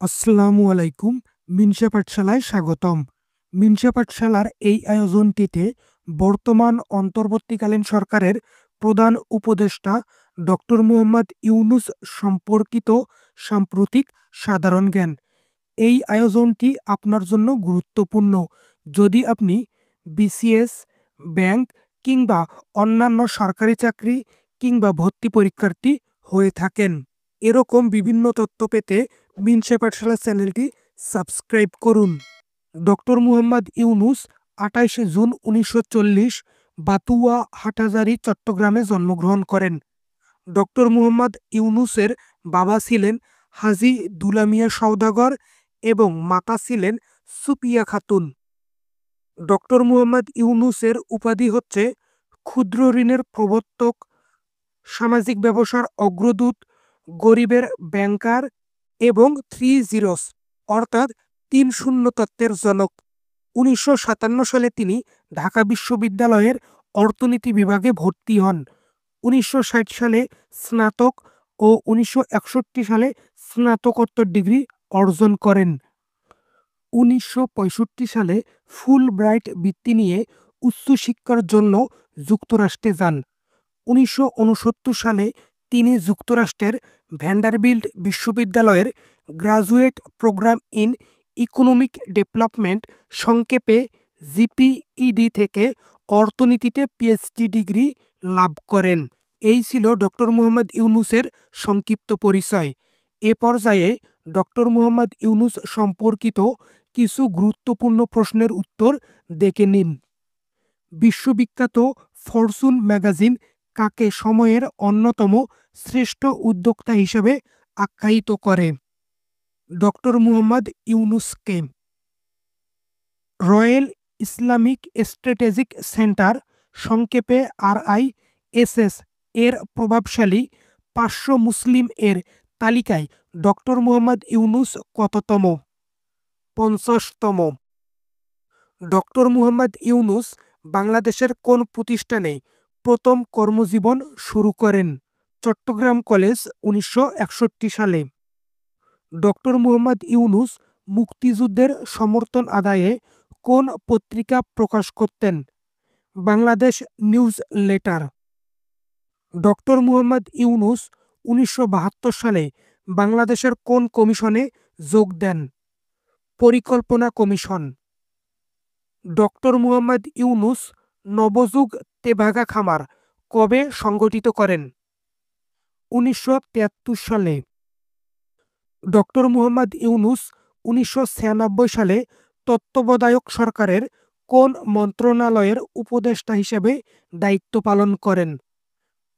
আসসালামু আলাইকুম। মিনসা পাঠশালায় স্বাগতম। মিনসা পাঠশালার এই আয়োজনটিতে বর্তমান অন্তর্বর্তীকালীন সরকারের প্রধান উপদেষ্টা ডক্টর মুহাম্মদ ইউনূস সম্পর্কিত সাম্প্রতিক সাধারণ জ্ঞান। এই আয়োজনটি আপনার জন্য গুরুত্বপূর্ণ যদি আপনি বিসিএস, ব্যাংক কিংবা অন্যান্য সরকারি চাকরি কিংবা ভর্তি পরীক্ষার্থী হয়ে থাকেন। এরকম বিভিন্ন তথ্য পেতে মিনসা পাঠশালা চ্যানেলটি সাবস্ক্রাইব করুন। ডক্টর মুহাম্মদ ইউনূস ২৮ জুন ১৯৪০ বাতুয়া হাটহাজারী চট্টগ্রামে জন্মগ্রহণ করেন। ডক্টর মুহাম্মদ ইউনূসের বাবা ছিলেন হাজী দুলা মিয়া সওদাগর এবং মাতা ছিলেন সুপিয়া খাতুন। ডক্টর মুহাম্মদ ইউনূসের উপাধি হচ্ছে ক্ষুদ্র ঋণের প্রবর্তক, সামাজিক ব্যবসার অগ্রদূত, গরিবের ব্যাংকার এবং 3 জিরোস অর্থাৎ ৩ শূন্য তত্ত্বের জনক। ১৯৫৭ সালে তিনি ঢাকা বিশ্ববিদ্যালয়ের অর্থনীতি বিভাগে ভর্তি হন। ১৯৬০ সালে স্নাতক ও ১৯৬১ সালে স্নাতকোত্তর ডিগ্রি অর্জন করেন। ১৯৬৫ সালে ফুল ব্রাইট বৃত্তি নিয়ে উচ্চশিক্ষার জন্য যুক্তরাষ্ট্রে যান। ১৯৬৯ সালে তিনি যুক্তরাষ্ট্রের ভ্যান্ডারবিল্ট বিশ্ববিদ্যালয়ের graduate programme in economic development সংক্ষেপে জিপিইডি থেকে অর্থনীতিতে পিএইচডি ডিগ্রি লাভ করেন। এই ছিল ডক্টর মুহাম্মদ ইউনূসের সংক্ষিপ্ত পরিচয়। এ পর্যায়ে ডক্টর মুহাম্মদ ইউনূস সম্পর্কিত কিছু গুরুত্বপূর্ণ প্রশ্নের উত্তর দেখে নিন। বিশ্ববিখ্যাত ফরচুন ম্যাগাজিন কাকে সময়ের অন্যতম শ্রেষ্ঠ উদ্যোক্তা হিসেবে আখ্যায়িত করে? ডক্টর মুহাম্মদ ইউনূসকে। রয়্যাল ইসলামিক স্ট্র্যাটেজিক সেন্টার সংক্ষেপে RISS এর প্রভাবশালী ৫০০ মুসলিম এর তালিকায় ডক্টর মুহাম্মদ ইউনূস কততম? ৫০তম। ডক্টর মুহাম্মদ ইউনূস বাংলাদেশের কোন প্রতিষ্ঠানে প্রথম কর্মজীবন শুরু করেন? চট্টগ্রাম কলেজ, ১৯৬১ সালে। ডক্টর মুহাম্মদ ইউনূস মুক্তিযুদ্ধের সমর্থন আদায়ে কোন পত্রিকা প্রকাশ করতেন? Bangladesh news letter. Doctor Muhammad Yunus ১৯৭২ সালে বাংলাদেশের কোন কমিশনে যোগ দেন? পরিকল্পনা কমিশন। ডক্টর মুহাম্মদ ইউনূস নবযুগ তেভাগা খামার কবে সংগঠিত করেন? ১৯৭৩ সালে। ডক্টর মুহাম্মদ ইউনূস ১৯৯৬ সালে তত্ত্বাবধায়ক সরকারের কোন মন্ত্রণালয়ের উপদেষ্টা হিসেবে দায়িত্ব পালন করেন?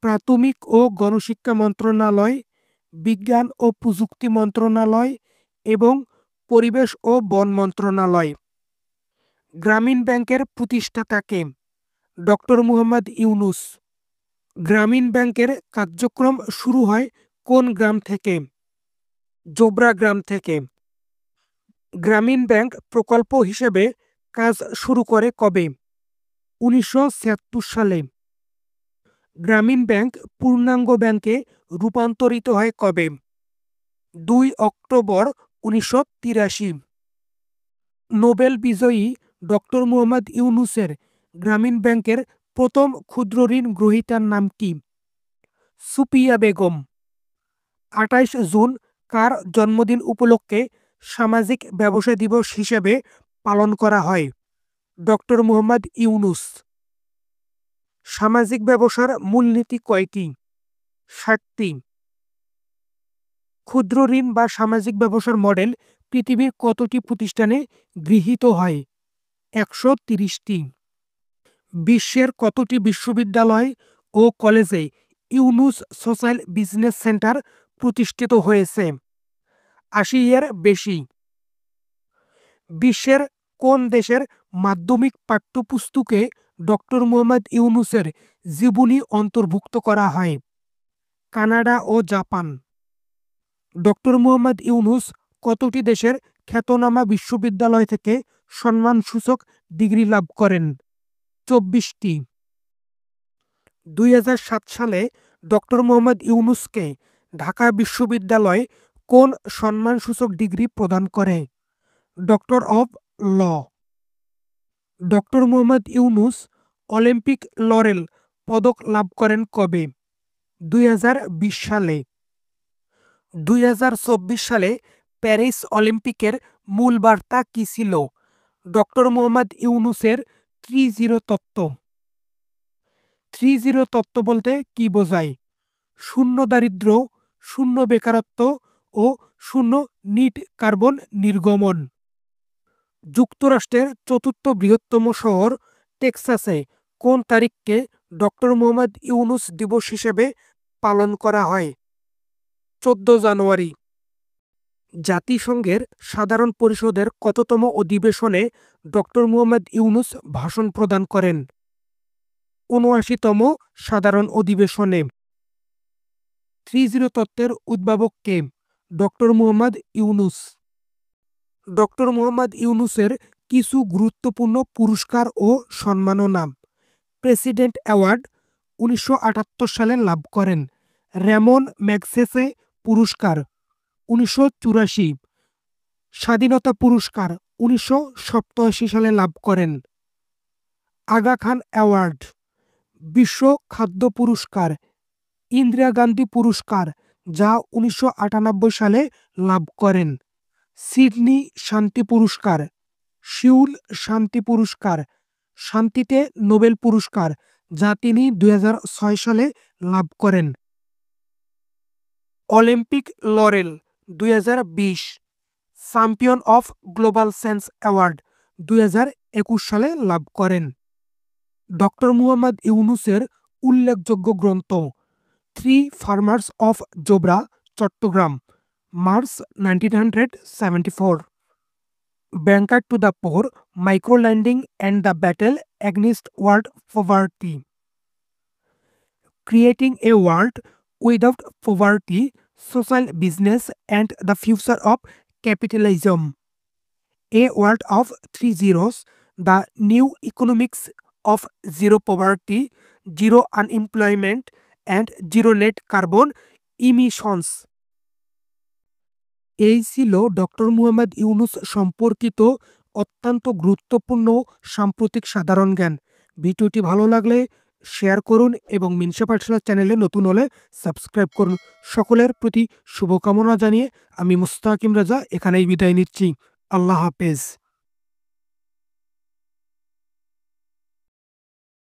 প্রাথমিক ও গণশিক্ষা মন্ত্রণালয়, বিজ্ঞান ও প্রযুক্তি মন্ত্রণালয় এবং পরিবেশ ও বন মন্ত্রণালয়। গ্রামীণ ব্যাংকের প্রতিষ্ঠাতা কে? ডক্টর মুহাম্মদ ইউনূস। গ্রামীণ ব্যাংকের কার্যক্রম শুরু হয় কোন গ্রাম থেকে? জোবরা গ্রাম থেকে। গ্রামীণ ব্যাংক প্রকল্প হিসেবে কাজ শুরু করে কবে? ১৯৭৬ সালে। গ্রামীণ ব্যাংক পূর্ণাঙ্গ ব্যাংকে রূপান্তরিত হয় কবে? ২ অক্টোবর ১৯৮৩। নোবেল বিজয়ী ডক্টর মুহাম্মদ ইউনূসের গ্রামীণ ব্যাংকের প্রথম ক্ষুদ্র ঋণ গ্রহীতার নাম কি? সুপিয়া বেগম। ২৮ জুন কার জন্মদিন উপলক্ষে সামাজিক ব্যবসা দিবস হিসেবে পালন করা হয়? ডক্টর মুহাম্মদ ইউনূস। সামাজিক ব্যবসার মূলনীতি কয়টি? ৭টি। ক্ষুদ্র ঋণ বা সামাজিক ব্যবসার মডেল পৃথিবীর কতটি প্রতিষ্ঠানে গৃহীত হয়? ১৩০টি। বিশ্বের কতটি বিশ্ববিদ্যালয় ও কলেজে ইউনূস সোশ্যাল বিজনেস সেন্টার প্রতিষ্ঠিত হয়েছে? ৮০ এর বেশি। বিশ্বের কোন দেশের মাধ্যমিক পাঠ্যপুস্তকে ডক্টর মুহাম্মদ ইউনূসের জীবনী অন্তর্ভুক্ত করা হয়? কানাডা ও জাপান। ডক্টর মুহাম্মদ ইউনূস কতটি দেশের খ্যাতনামা বিশ্ববিদ্যালয় থেকে সম্মানসূচক ডিগ্রি লাভ করেন? ২৪টি। ২০০৭ সালে ডক্টর মুহাম্মদ ইউনূসকে ঢাকা বিশ্ববিদ্যালয় কোন সম্মানসূচক ডিগ্রি প্রদান করে? Doctor of law. Doctor Muhammad Yunus Olympic laurel পদক লাভ করেন কবে? 2020 সালে। 2024 সালে প্যারিস অলিম্পিকের মূল বার্তা কী ছিল? ডক্টর মোহাম্মদ ইউনুসের 3-0 তত্ত্ব। 3-0 তত্ত্ব বলতে কি বোঝায়? শূন্য দারিদ্র্য, শূন্য বেকারত্ব ও শূন্য নিট কার্বন নির্গমন। যুক্তরাষ্ট্রের চতুর্থ বৃহত্তম শহর টেক্সাসে কোন তারিখকে ডক্টর মোহাম্মদ ইউনুস দিবস হিসেবে পালন করা হয়? 14 জানুয়ারি। জাতিসংঘের সাধারণ পরিষদের কততম অধিবেশনে ডক্টর মোহাম্মদ ইউনুস ভাষণ প্রদান করেন? 79তম সাধারণ অধিবেশনে। 3-0 তত্ত্বের উদ্ভাবক কে? ডক্টর মোহাম্মদ ইউনুস। ডক্টর মোহাম্মদ ইউনুসের কিছু গুরুত্বপূর্ণ পুরস্কার ও সম্মাননা। প্রেসিডেন্ট অ্যাওয়ার্ড 1978 সালে লাভ করেন। রেমন ম্যাগসেসে পুরস্কার 1984। স্বাধীনতা পুরস্কার 1987 সালে লাভ করেন। আগা খান অ্যাওয়ার্ড, বিশ্ব খাদ্য পুরস্কার, ইন্দিরা গান্ধী পুরস্কার যা 1998 সালে লাভ করেন। সিডনি শান্তি পুরস্কার, সিউল শান্তি পুরস্কার, শান্তিতে নোবেল পুরস্কার যা তিনি 2006 সালে লাভ করেন। Olympic lauryl 2020, champion of global sense award 2021 সালে লাভ করেন। ডক্টর মুহাম্মদ ইউনুসের উল্লেখযোগ্য গ্রন্থ 3 farmers of Jobra, Chittagong, March 1974। Banker to the poor, micro lending and the battle against world poverty. Creating a world without poverty, social business and the future of capitalism. A world of 3 zeros, the new economics of zero poverty, zero unemployment and zero net carbon emissions. এই ছিল doctor Muhammad Yunus সম্পর্কিত অত্যন্ত গুরুত্বপূর্ণ সাম্প্রতিক সাধারণ জ্ঞান। ভিডিওটি ভালো লাগলে শেয়ার করুন এবং মিনসা পাঠশালা চ্যানেলে নতুন হলে সাবস্ক্রাইব করুন। সকলের প্রতি শুভকামনা জানিয়ে আমি মুস্তাকিম রাজা এখানেই বিদায় নিচ্ছি। আল্লাহ হাফেজ।